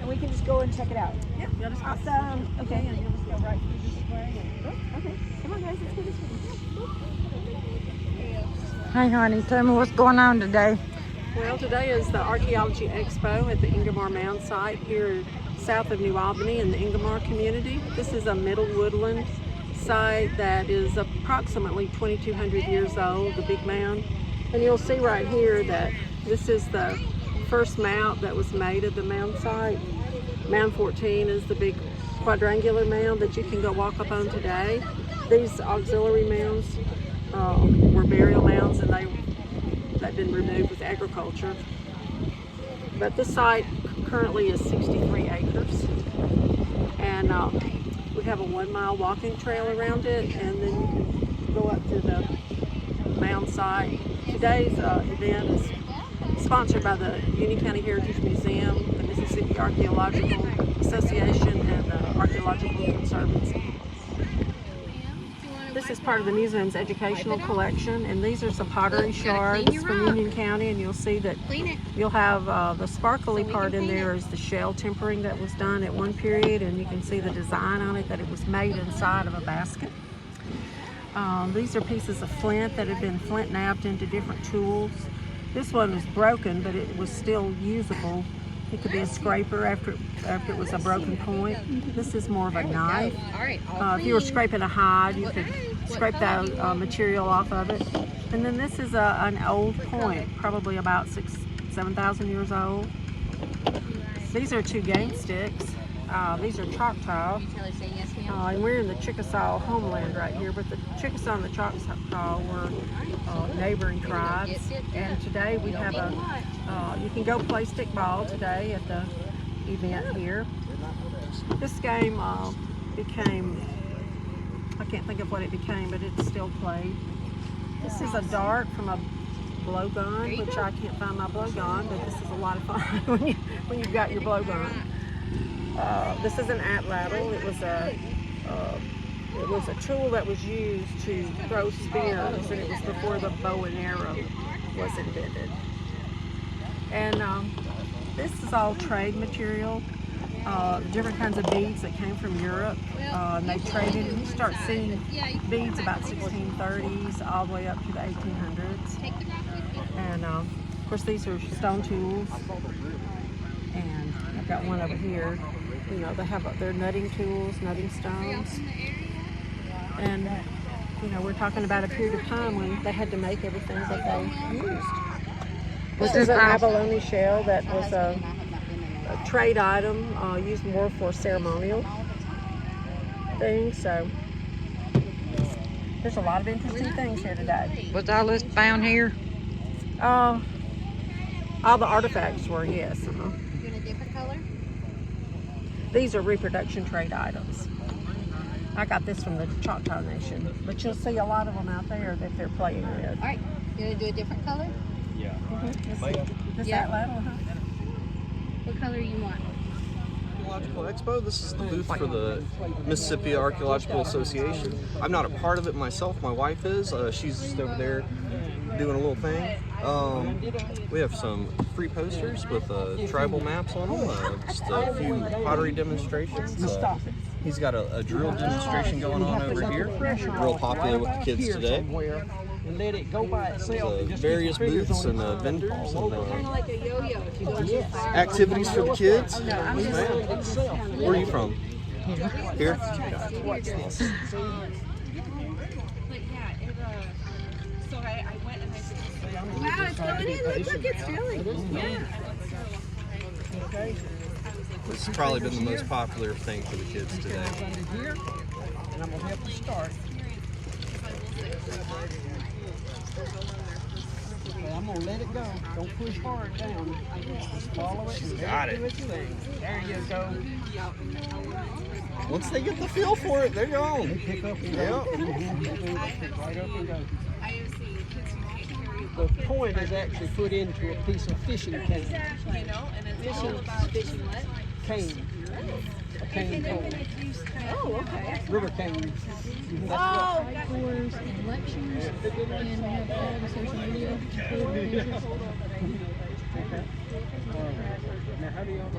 And we can just go and check it out. Yeah, you'll just awesome. Okay. And you'll just go right through this way. Okay. Come on, guys. Let's go this way. Hi, honey. Tell me what's going on today. Well, today is the Archaeology Expo at the Ingomar Mound site here south of New Albany in the Ingomar community. This is a middle woodland site that is approximately 2,200 years old, the big mound. And you'll see right here that this is the first mount that was made at the mound site. Mound 14 is the big quadrangular mound that you can go walk up on today. These auxiliary mounds were burial mounds, and they've been removed with agriculture. But this site currently is 63 acres, and we have a 1-mile walking trail around it, and then you can go up to the mound site. Today's event is sponsored by the Union County Heritage Museum, the Mississippi Archaeological Association, and the Archaeological Conservancy. This is part of the museum's educational collection, and these are some pottery shards from Union County, and you'll see that you'll have the sparkly part in there is the shell tempering that was done at one period, and you can see the design on it, that it was made inside of a basket. These are pieces of flint that have been flint nabbed into different tools. This one was broken, but it was still usable. It could be a scraper after it was a broken point. This is more of a knife. If you were scraping a hide, you could scrape that material off of it. And then this is an old point, probably about 7,000 years old. These are 2 game sticks. These are Choctaw. And we're in the Chickasaw homeland right here, but the Chickasaw and the Choctaw were neighboring tribes. And today we have you can go play stickball today at the event here. This game became, I can't think of what it became, but it's still played. This is a dart from a blowgun, which I can't find my blowgun, but this is a lot of fun when you've got your blowgun. This is an atlatl. It was a tool that was used to throw spears, and it was before the bow and arrow was invented. And this is all trade material, different kinds of beads that came from Europe, and they traded. And you start seeing beads about 1630s all the way up to the 1800s. And of course, these are stone tools, and I've got one over here. You know, they have their nutting tools, nutting stones. And, you know, we're talking about a period of time when they had to make everything that they used. This is an abalone shell that was a trade item used more for ceremonial. things. So there's a lot of interesting things here today. Was all this found here? All the artifacts were, yes. Doing a different color? These are reproduction trade items. I got this from the Choctaw Nation, but you'll see a lot of them out there that they're playing with. All right, you gonna do a different color? Yeah. This Yeah. that level, huh? What color you want? Archaeological Expo. This is the booth for the Mississippi Archaeological Association. I'm not a part of it myself. My wife is. She's just over there doing a little thing. We have some free posters with tribal maps on them. Just a few pottery demonstrations. He's got a drill demonstration going on over here. Real popular with the kids today. And let it go by itself. Various booths and vendors and Like a yo-yo if you go too far. activities for the kids. Where are you from? Here? Wow, it's going in. Look, it's filling. Yeah. This has probably been the most popular thing for the kids today. Here, and I'm gonna help you start. Okay, I'm gonna let it go. Don't push hard down. Just follow it. And Got it. do its thing. There you go. Once they get the feel for it, they're gone. Pick up and Yep. go. Pick right up and go. The point is actually put into a piece of fishing cane. Fishing cane. A cane pole. Oh, okay. River cane. Oh, tours and lectures, and we have all the social media. Now, how do y'all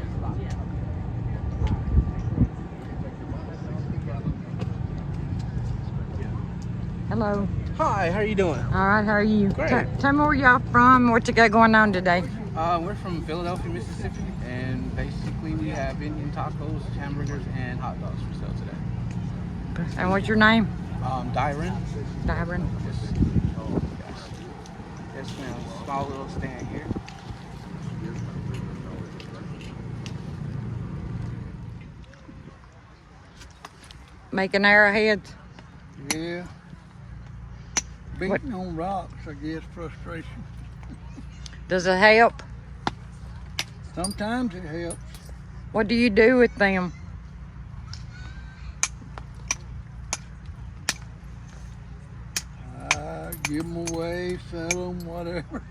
Hello. Hi, how are you doing? All right, how are you? Great. Tell me where y'all from, what you got going on today. We're from Philadelphia, Mississippi, and basically we have Indian tacos, hamburgers, and hot dogs for sale today. And what's your name? Dyron. Dyron. Yes, ma'am. Small little stand here. Making arrowheads. Yeah. Beating on rocks, I guess, frustration. Does it help? Sometimes it helps. What do you do with them? I give them away, sell them, whatever.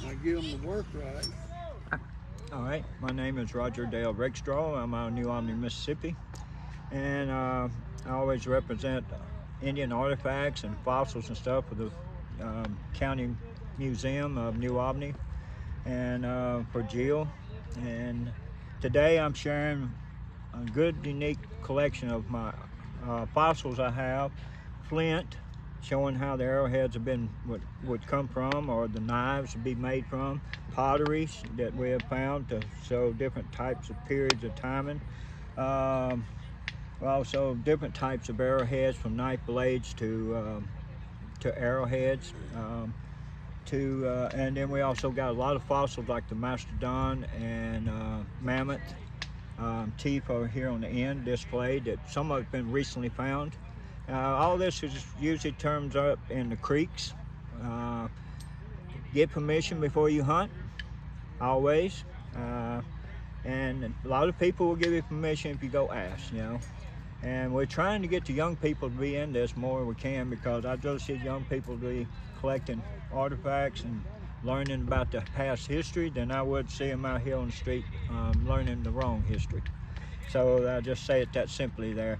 I get them to work right. All right, my name is Roger Dale Rexstraw. I'm out of New Albany, Mississippi, and I always represent Indian artifacts and fossils and stuff for the County Museum of New Albany and for Jill. And today I'm sharing a good, unique collection of my fossils I have, flint, showing how the arrowheads have been would come from, or the knives would be made from, potteries that we have found to show different types of periods of timing. Also different types of arrowheads, from knife blades to arrowheads. And then we also got a lot of fossils like the mastodon and mammoth teeth over here on the end displayed, that some of it's been recently found. All this is usually turns up in the creeks. Get permission before you hunt, always. And a lot of people will give you permission if you go ask, you know. And we're trying to get the young people to be in this more we can, because I'd rather see young people be collecting artifacts and learning about the past history than I would see them out here on the street learning the wrong history. So I just say it that simply there.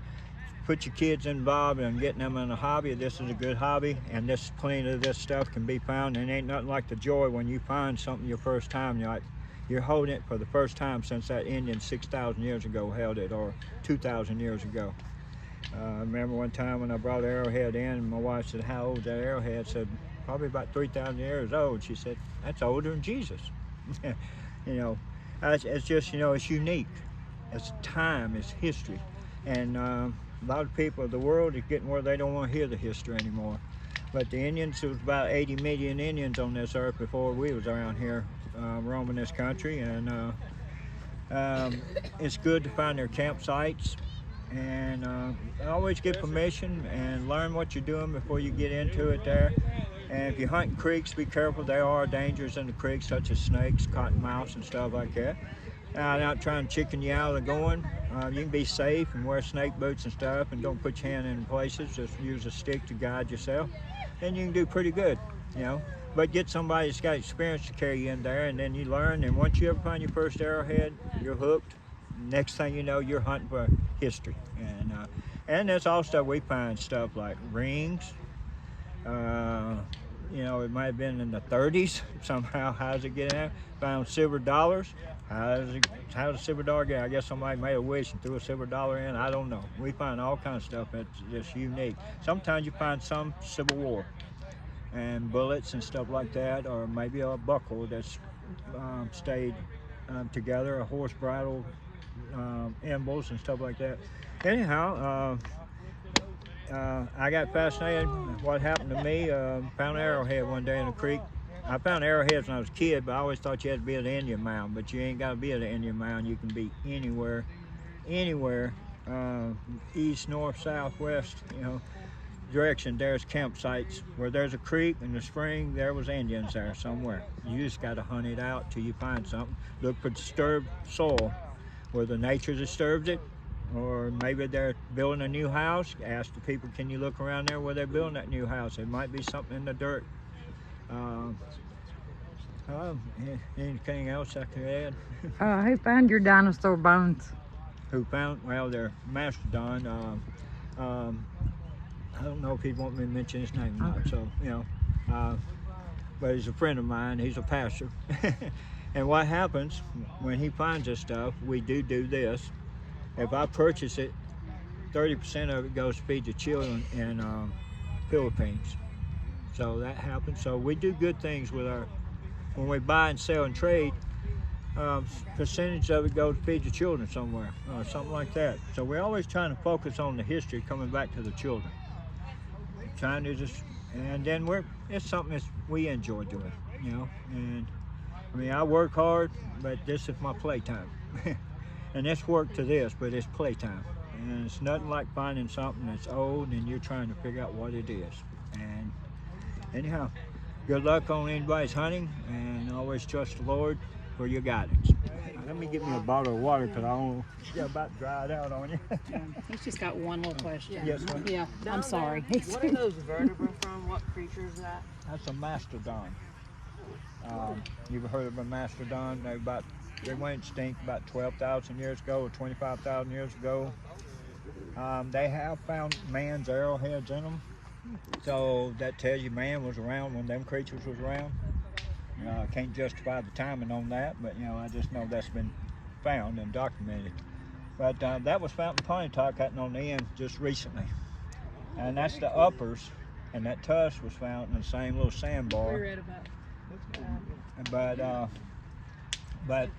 Put your kids involved in getting them in a hobby. This is a good hobby, and this plenty of this stuff can be found, and ain't nothing like the joy when you find something your first time. You're holding it for the first time since that Indian 6,000 years ago held it, or 2,000 years ago. I remember one time when I brought arrowhead in, and my wife said, "How old is that arrowhead?" I said, "Probably about 3,000 years old." She said, "That's older than Jesus." You know, it's just, you know, it's unique. It's time, it's history. And a lot of people, the world is getting where they don't want to hear the history anymore. But the Indians, there was about 80 million Indians on this earth before we was around here roaming this country, and it's good to find their campsites and always get permission and learn what you're doing before you get into it there. And if you're hunting creeks, be careful. There are dangers in the creeks, such as snakes, cottonmouths, and stuff like that. Not trying to chicken you out of going. You can be safe and wear snake boots and stuff, and don't put your hand in places. Just use a stick to guide yourself, and you can do pretty good, you know. But get somebody that's got experience to carry you in there, and then you learn. And once you ever find your first arrowhead, you're hooked. Next thing you know, you're hunting for history. And there's also, we find stuff like rings. You know, it might have been in the 30s. Somehow, how does it get in there? Found silver dollars. How does a silver dollar get? I guess somebody made a wish and threw a silver dollar in. I don't know. We find all kinds of stuff that's just unique. Sometimes you find some Civil War and bullets and stuff like that, or maybe a buckle that's stayed together, a horse bridle, emblems and stuff like that. Anyhow, I got fascinated with what happened to me. Found an arrowhead one day in a creek. I found arrowheads when I was a kid, but I always thought you had to be at an Indian mound. But you ain't got to be at an Indian mound. You can be anywhere, east, north, south, west, you know, direction. There's campsites. Where there's a creek in the spring, there was Indians there somewhere. You just got to hunt it out till you find something. Look for disturbed soil, where the nature disturbs it. Or maybe they're building a new house. Ask the people, can you look around there where they're building that new house? There might be something in the dirt. Anything else I could add? Who found your dinosaur bones? Who found? Well, they're mastodon. I don't know if he'd want me to mention his name or not. So, you know, but he's a friend of mine. He's a pastor. And what happens when he finds this stuff, we do this. If I purchase it, 30% of it goes to feed the children in Philippines. So that happens. So we do good things with when we buy and sell and trade, percentage of it goes to feed the children somewhere, or something like that. So we're always trying to focus on the history coming back to the children. Trying to just, and then it's something that we enjoy doing, you know. And I mean, I work hard, but this is my playtime. And it's work to this, but it's playtime. And it's nothing like finding something that's old and you're trying to figure out what it is. And anyhow, good luck on anybody's hunting, and always trust the Lord for your guidance. Let me get me a bottle of water, because I don't get about dried out on you. He's just got one little question. Yes, ma'am. Yeah, I'm sorry. What are those vertebrae from? What creature is that? That's a mastodon. You've heard of a mastodon? They went extinct about 12,000 years ago or 25,000 years ago. They have found man's arrowheads in them. So that tells you man was around when them creatures was around. I can't justify the timing on that, but you know, I just know that's been found and documented. But that was found in Pontotoc, cutting on the end just recently. And that's the uppers, and that tusk was found in the same little sandbar. We read about But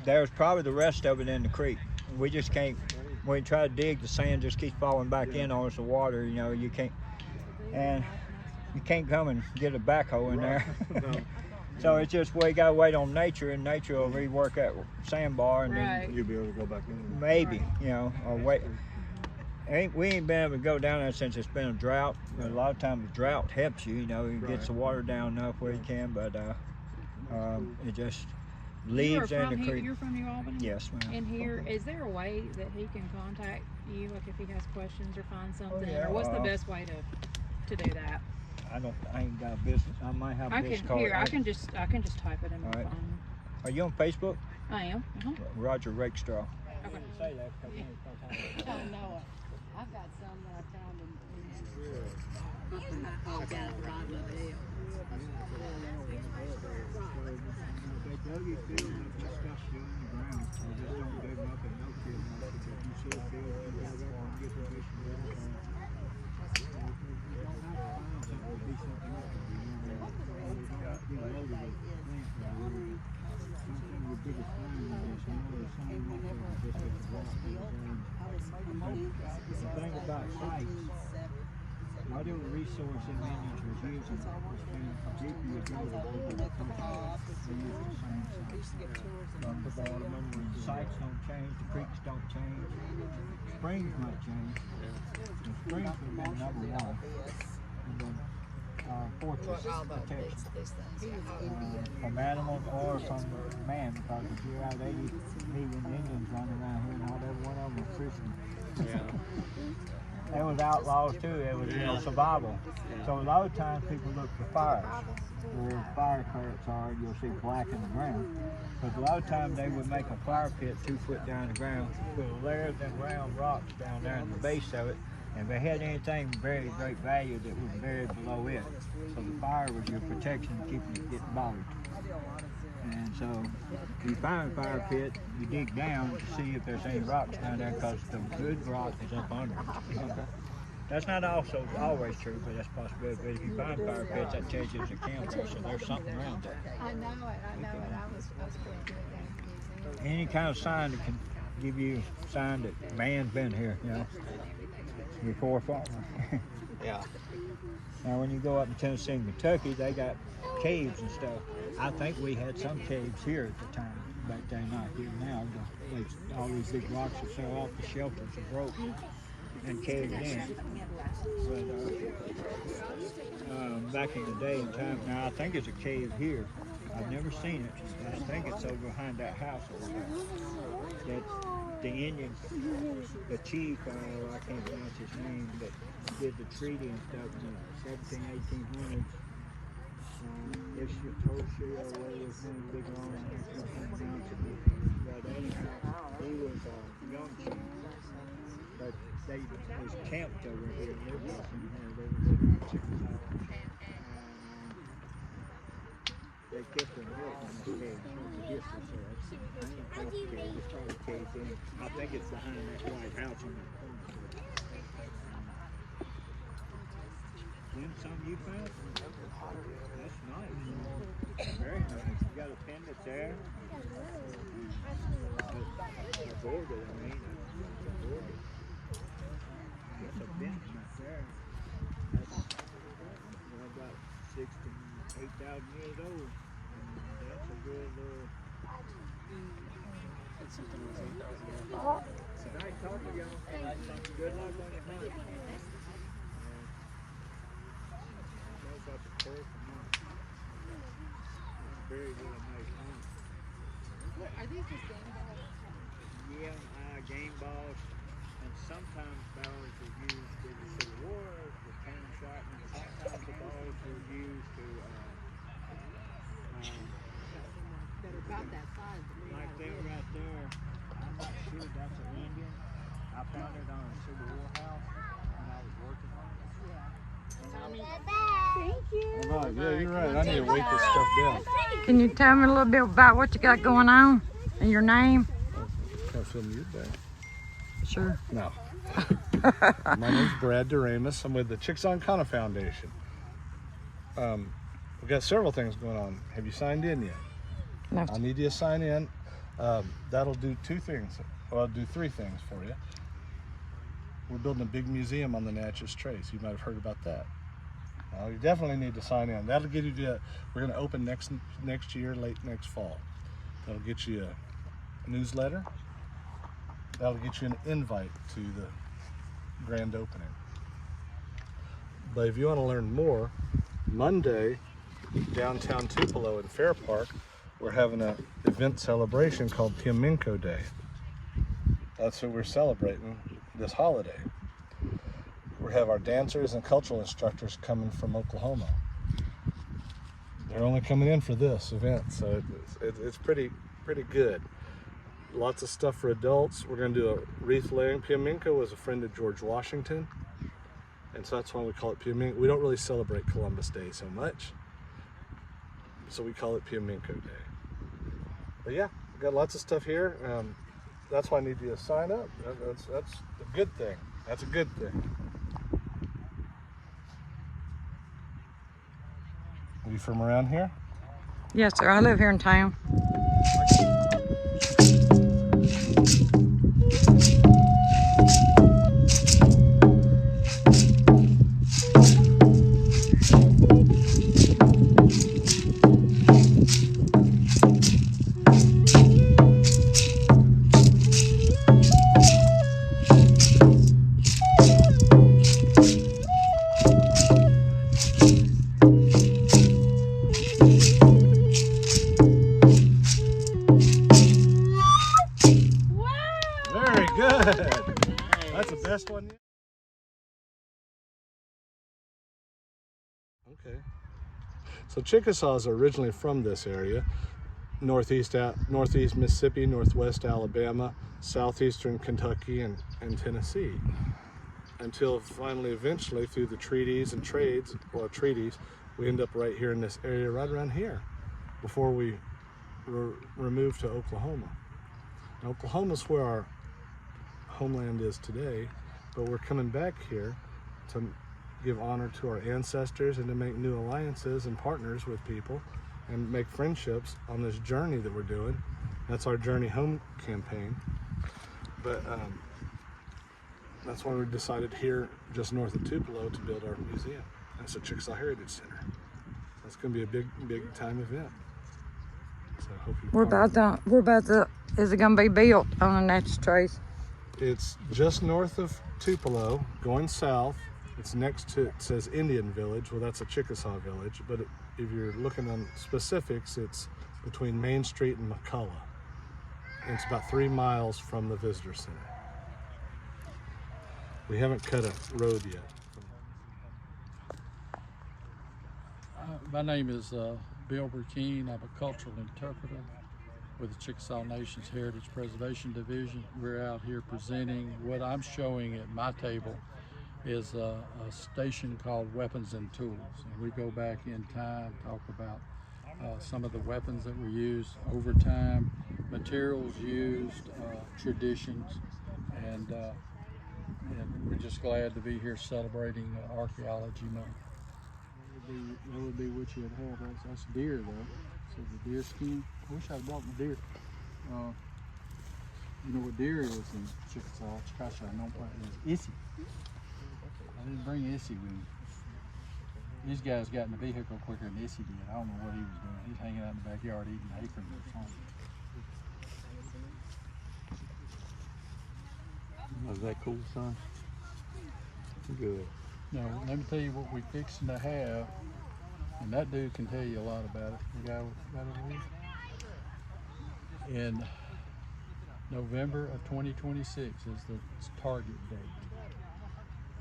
there's probably the rest of it in the creek. We just can't, when we try to dig, the sand just keeps falling back in on us, the water, you know, you can't come and get a backhoe in there. So it's just, we gotta wait on nature, and nature will rework that sandbar, and then You'll be able to go back in. maybe, you know, or wait. We ain't been able to go down there since it's been a drought. But a lot of times the drought helps you, you know, it gets the water down enough where you can, but it just leaves in the creek. You're from New Albany? Yes, ma'am. And here, is there a way that he can contact you, like if he has questions or find something? yeah, Or what's the best way to do that? I ain't got a business. I might have a business card. I can just type it in my Alright. phone. Are you on Facebook? I am. Roger Rakestraw. Okay. Say that because I know it. I've got some that I found in down at Rodman Hill. They dug it field and it's just stuff still in the ground. They just don't dig up and no kill it. If you see a field, you go there and get the fish and you don't have to find something to be something else. You know, loaded with plants or whatever. Something the biggest find is this, you know, the same like that, just at the rock in the ground. The thing about heights, whatever resource the Indians was using, and deeper you go, the older the culture. They use the same sites. The sites don't change, the creeks don't change. Springs might change. The springs would be number one. And then fortress protection from animals or from man, because if you're out 80 million Indians running around here, not every one of them was Christian. There was outlaws too. There was survival. So a lot of times people look for fires, where fire carrots are. You'll see black in the ground. But a lot of times they would make a fire pit 2 foot down the ground, put layers of round rocks down there in the base of it. And if they had anything very great value that was buried below it, so the fire was your protection, keeping it getting bothered. And so if you find a fire pit, you dig down to see if there's any rocks down there, because the good rock is up under it. Okay. That's not also always true, but that's possible. But if you find fire pits, that tells you it's a campfire, so there's something around there. I know it. I was pretty good at the museum. Any kind of sign that can give you a sign that man's been here, before farming. Yeah. Now when you go up in Tennessee and Kentucky, they got caves and stuff. I think we had some caves here at the time, back then, not here now. All these big rocks that fell off the shelters are broke and caved in. But back in the day and time, now I think it's a cave here. I've never seen it, but I think it's over behind that house over there. That the Indians, the chief, I can't pronounce his name, but did the treaty and stuff in the 1800s. It's your Toshio, where was one big long but anyhow, he was a young chief, but they was camped over here. They was in Chickasaw. They kept them up in the cave. I think it's behind that white house on that corner. Then some you found? That's nice. Very nice. You got a pendant there. It's ordered, I mean. It's ordered. It's a bench right there. That's about 6,000 to 8,000 years old. And that's a good little... It's a nice talking, y'all. Good luck on your hunt. That's a perfect hunt. Very good, nice hunt. Are these just game balls? Yeah, game balls. And sometimes balls are used for the Civil War, for cannon shot, and sometimes the balls were used to That are about that size. like them right there. I'm not sure that's an Indian. I found it on a Civil War house when I was working on it. Thank you. All right, yeah, you're right. I need to weight this stuff down. Can you tell me a little bit about what you got going on and your name? Can I film you today? Sure. No. My name's Brad Doremus. I'm with the Chickasaw Foundation. We've got several things going on. Have you signed in yet? No. I need you to sign in. That'll do 2 things. Well, I'll do 3 things for you. We're building a big museum on the Natchez Trace. You might have heard about that. You definitely need to sign in. That'll get you to, we're going to open next year, late next fall. That'll get you a newsletter. That'll get you an invite to the grand opening. But if you want to learn more, Monday, downtown Tupelo in Fair Park, we're having an event celebration called Piamenco Day. That's what we're celebrating this holiday. We have our dancers and cultural instructors coming from Oklahoma. They're only coming in for this event, so it's pretty good. Lots of stuff for adults. We're going to do a wreath laying. Piamenco was a friend of George Washington, and so that's why we call it Piamenco. We don't really celebrate Columbus Day so much, so we call it Piamenco Day. But yeah, we've got lots of stuff here. That's why I need you to sign up. That's a good thing. That's a good thing. Are you from around here? Yes, sir. I live here in town. Okay. So Chickasaws are originally from this area, northeast Mississippi, northwest Alabama, southeastern Kentucky, and Tennessee. Until finally, eventually, through the treaties, we end up right here in this area, right around here, before we were removed to Oklahoma. Now, Oklahoma's where our homeland is today, but we're coming back here to give honor to our ancestors and to make new alliances and partners with people and make friendships on this journey that we're doing. That's our Journey Home campaign. But that's why we decided here, just north of Tupelo, to build our museum. That's the Chickasaw Heritage Center. That's going to be a big time event. So I hope you. Is it going to be built on the natural trace? It's just north of Tupelo, going south. It's next to, it says Indian Village. Well, that's a Chickasaw village, but if you're looking on specifics, it's between Main Street and McCullough. And it's about 3 miles from the visitor center. We haven't cut a road yet. My name is Bill Burkeen. I'm a cultural interpreter with the Chickasaw Nation's Heritage Preservation Division. We're out here presenting what I'm showing at my table is a station called Weapons and Tools. And we go back in time, talk about some of the weapons that were used over time, materials used, traditions, and we're just glad to be here celebrating Archaeology Month. That would be what you'd have. That's deer though. So the deer skin. I wish I'd brought my deer. You know what deer is in Chickasaw? Chickasaw, no part is Issy. I didn't bring Issy with me. These guys got in the vehicle quicker than Issy did. I don't know what he was doing. He's hanging out in the backyard eating acorns or something. Was that cool, son? Good. Now, let me tell you what we're fixing to have, and that dude can tell you a lot about it. The guy got over here. In November of 2026 is the target date.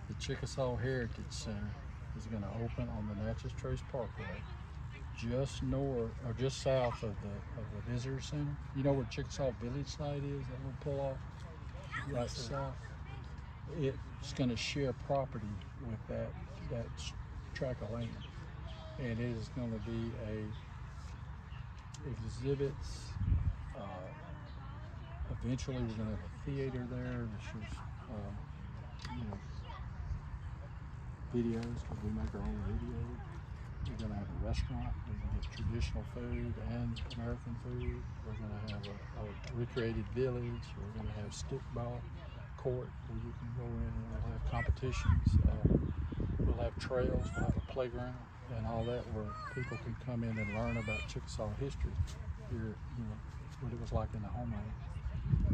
The Chickasaw Heritage Center is going to open on the Natchez Trace Parkway, just north or just south of the visitor center. You know where Chickasaw Village site is? That little pull off right south. It's going to share property with that tract of land, and it is going to be exhibits. Eventually, we're going to have a theater there. There's videos, because we make our own videos. We're going to have a restaurant. We can get traditional food and American food. We're going to have a recreated village. We're going to have stickball court where you can go in, and we'll have competitions. We'll have trails. We'll have a playground and all that, where people can come in and learn about Chickasaw history here. What it was like in the homeland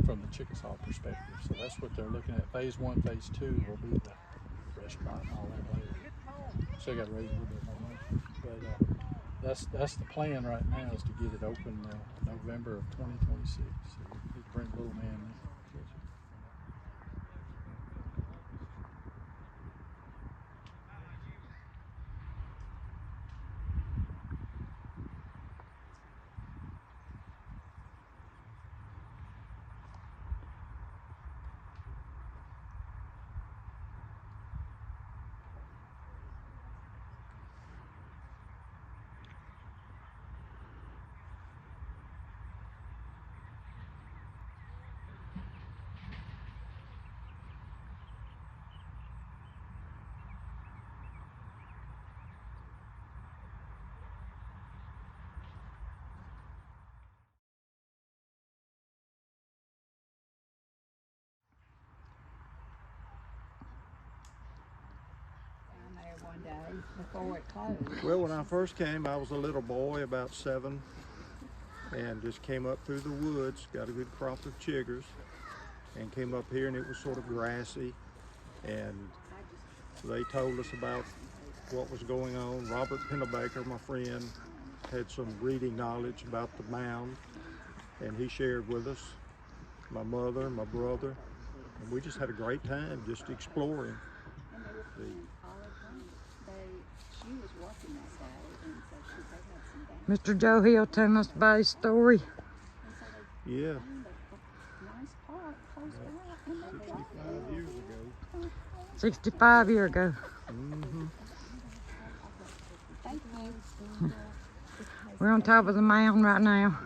from the Chickasaw perspective. So that's what they're looking at. Phase 1, Phase 2 will be the restaurant and all that later. So I got to raise a little bit more money. But that's the plan right now, is to get it open November of 2026. So we need to bring little man in. One day before it closed. Well, when I first came, I was a little boy, about 7, and just came up through the woods, got a good crop of chiggers, and came up here, and it was sort of grassy, and they told us about what was going on. Robert Pennebaker, my friend, had some reading knowledge about the mound, and he shared with us, my mother, my brother, and we just had a great time just exploring. She was working that day, and so she they had some down. Mr. Joe Hill telling us about his story. Yeah. Nice park close by, and they got 65 years ago. 65 years ago. Mm-hmm. Thank you. We're on top of the mound right now.